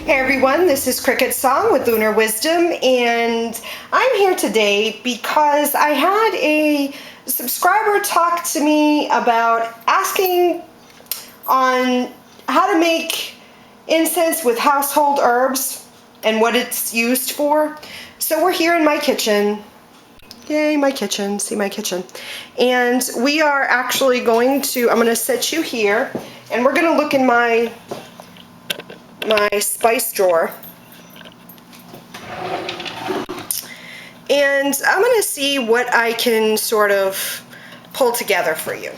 Hey everyone, this is CricketSong with Lunar Wisdom, and I'm here today because I had a subscriber talk to me about asking on how to make incense with household herbs and what it's used for. So we're here in my kitchen. Yay, my kitchen. See my kitchen. And we are actually I'm going to set you here, and we're going to look in my spice drawer, and I'm going to see what I can sort of pull together for you.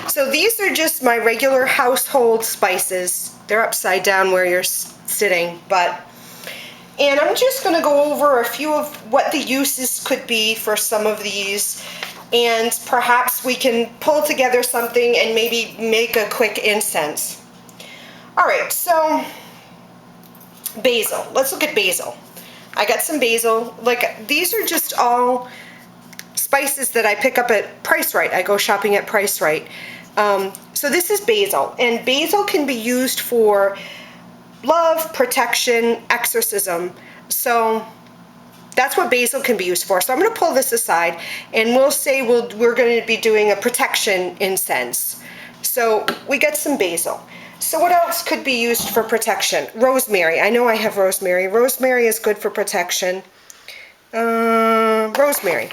So these are just my regular household spices. They're upside down where you're sitting, and I'm just going to go over a few of what the uses could be for some of these, and perhaps we can pull together something and maybe make a quick incense. Alright, so basil. Let's look at basil. I got some basil. Like, these are just all spices that I pick up at Price Right. I go shopping at Price Right. So this is basil, and basil can be used for love, protection, exorcism. So that's what basil can be used for. So I'm going to pull this aside, and we'll say we're going to be doing a protection incense. So we got some basil. So what else could be used for protection? Rosemary. I know I have rosemary. Rosemary is good for protection. Rosemary.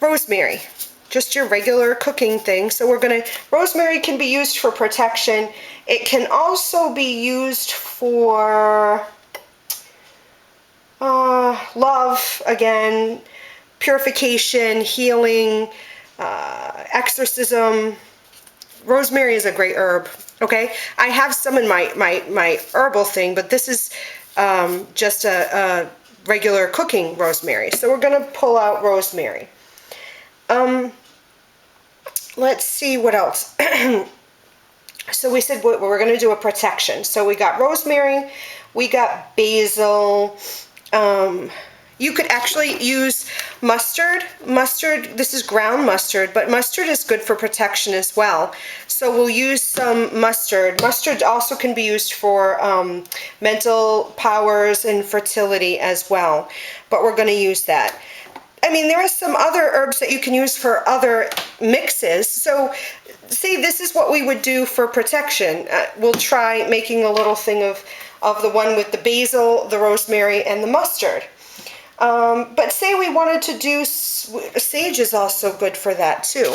Rosemary. Just your regular cooking thing. So rosemary can be used for protection. It can also be used for love, again, purification, healing, exorcism. Rosemary is a great herb. Okay, I have some in my herbal thing, but this is just a regular cooking rosemary. So we're going to pull out rosemary. Let's see what else. So we said we're going to do a protection. So we got rosemary, we got basil. You could actually use mustard. Mustard, this is ground mustard, but mustard is good for protection as well. So we'll use some mustard. Mustard also can be used for mental powers and fertility as well, but we're going to use that. I mean, there are some other herbs that you can use for other mixes. So say this is what we would do for protection. We'll try making a little thing of the one with the basil, the rosemary, and the mustard. But say we wanted to do, sage is also good for that too.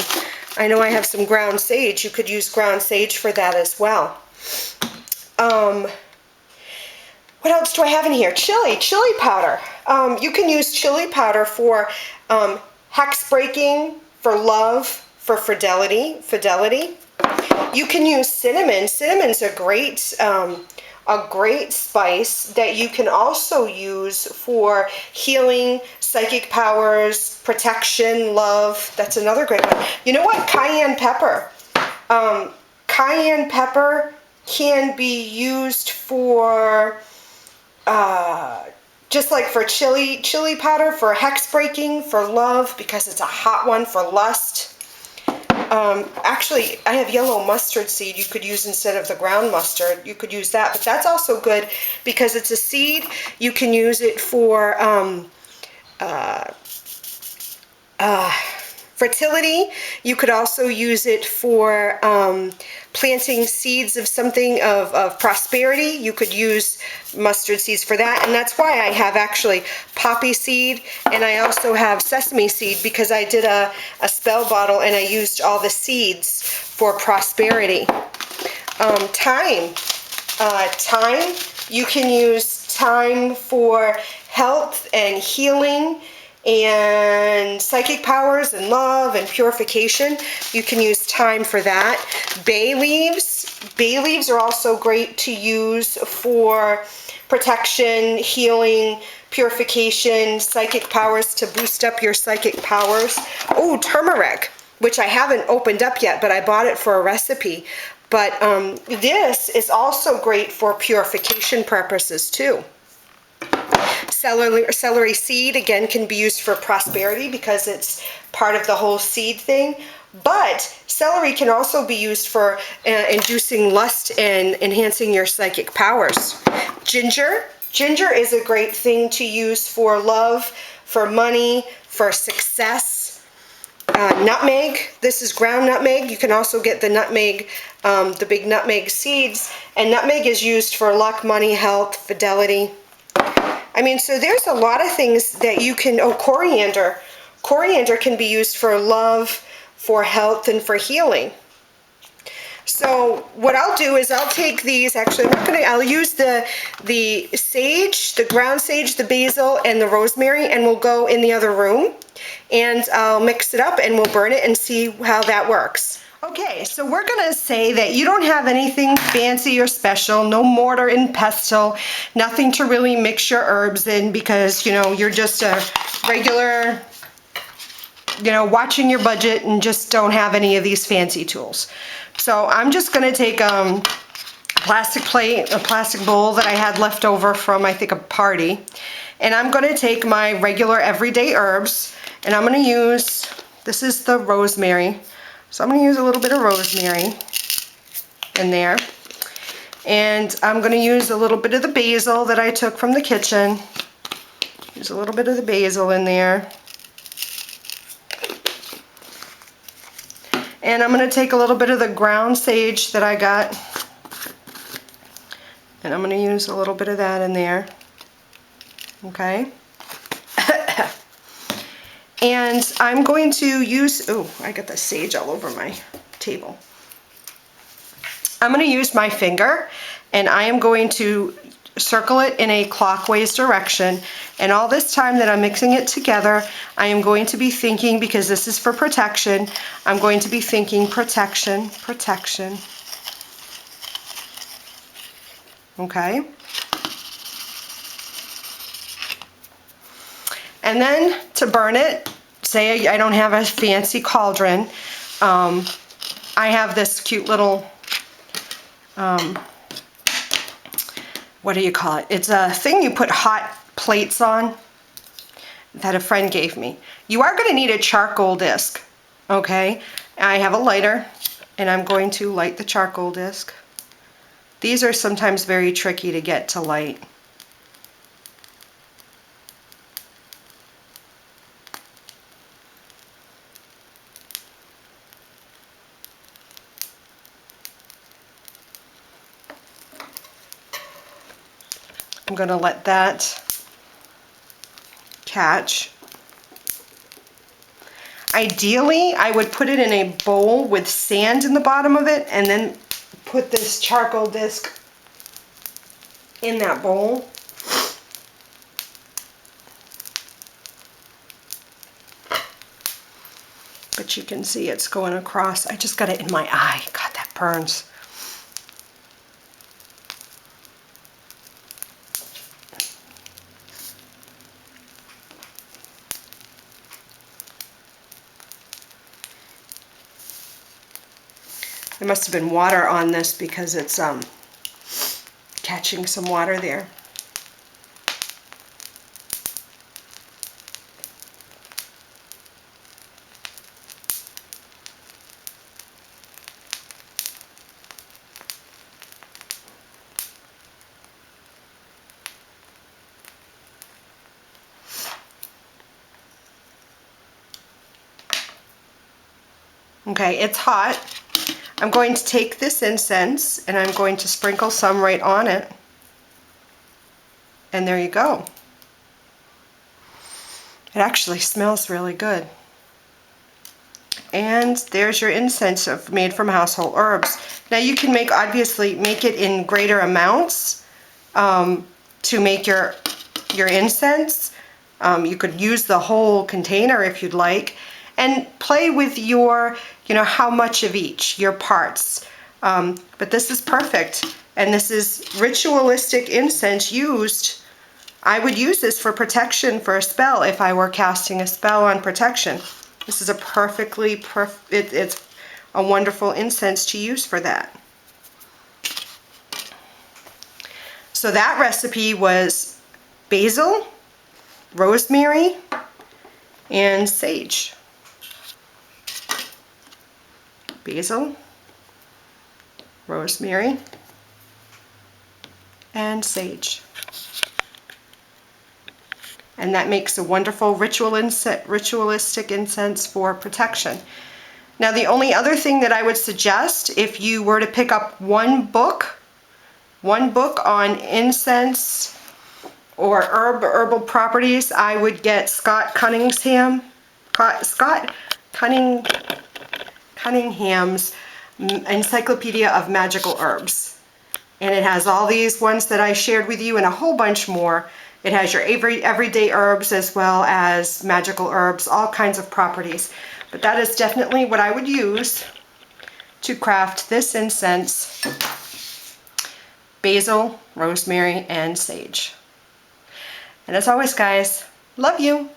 I know I have some ground sage. You could use ground sage for that as well. What else do I have in here? Chili powder. You can use chili powder for hex breaking, for love, for fidelity. You can use cinnamon. Cinnamon's a great spice that you can also use for healing, psychic powers, protection, love. That's another great one. You know what? Cayenne pepper. Cayenne pepper can be used for just like for chili powder, for hex breaking, for love, because it's a hot one, for lust. Actually, I have yellow mustard seed you could use instead of the ground mustard. You could use that, but that's also good because it's a seed. You can use it for fertility. You could also use it for planting seeds of something of prosperity. You could use mustard seeds for that, and that's why I have actually poppy seed, and I also have sesame seed because I did a spell bottle and I used all the seeds for prosperity. Thyme. Thyme, you can use thyme for health and healing and psychic powers and love and purification. You can use thyme for that. Bay leaves. Bay leaves are also great to use for protection, healing, purification, psychic powers, to boost up your psychic powers. Oh, turmeric, which I haven't opened up yet, but I bought it for a recipe. But this is also great for purification purposes too. Celery seed, again, can be used for prosperity because it's part of the whole seed thing. But celery can also be used for inducing lust and enhancing your psychic powers. Ginger is a great thing to use for love, for money, for success. Nutmeg, this is ground nutmeg. You can also get the nutmeg, the big nutmeg seeds, and nutmeg is used for luck, money, health, fidelity. I mean, so there's a lot of things that you can, coriander. Coriander can be used for love, for health, and for healing. So what I'll do is I'll take these, actually I'll use the sage, the ground sage, the basil, and the rosemary, and we'll go in the other room and I'll mix it up and we'll burn it and see how that works. Okay, so we're gonna say that you don't have anything fancy or special, no mortar and pestle, nothing to really mix your herbs in because, you know, you're just a regular, you know, watching your budget and just don't have any of these fancy tools. So I'm just gonna take a plastic plate, a plastic bowl that I had left over from, I think, a party. And I'm gonna take my regular everyday herbs and I'm gonna use, this is the rosemary. So I'm gonna use a little bit of rosemary in there. And I'm gonna use a little bit of the basil that I took from the kitchen. Use a little bit of the basil in there. And I'm going to take a little bit of the ground sage that I got, and I'm going to use a little bit of that in there. Okay. And I'm going to use, oh, I got the sage all over my table. I'm going to use my finger, and I am going to circle it in a clockwise direction. And all this time that I'm mixing it together, I am going to be thinking, because this is for protection, I'm going to be thinking protection, protection. Okay? And then to burn it, say I don't have a fancy cauldron, I have this cute little, what do you call it? It's a thing you put hot plates on that a friend gave me. You are going to need a charcoal disc, okay? I have a lighter, and I'm going to light the charcoal disc. These are sometimes very tricky to get to light. I'm going to let that catch. Ideally, I would put it in a bowl with sand in the bottom of it and then put this charcoal disc in that bowl. But you can see it's going across. I just got it in my eye. God, that burns. There must have been water on this because it's catching some water there. Okay, it's hot. I'm going to take this incense and I'm going to sprinkle some right on it. And there you go. It actually smells really good. And there's your incense made from household herbs. Now you can obviously make it in greater amounts to make your incense. You could use the whole container if you'd like, and play with your, how much of each, your parts. But this is perfect, and this is ritualistic incense used. I would use this for protection for a spell if I were casting a spell on protection. This is a it's a wonderful incense to use for that. So that recipe was basil, rosemary, and sage. basil, rosemary, and sage. And that makes a wonderful ritualistic incense for protection. Now the only other thing that I would suggest, if you were to pick up one book on incense or herbal properties, I would get Scott Cunningham's Encyclopedia of Magical Herbs. And it has all these ones that I shared with you and a whole bunch more. It has your everyday herbs as well as magical herbs, all kinds of properties. But that is definitely what I would use to craft this incense: basil, rosemary, and sage. And as always, guys, love you.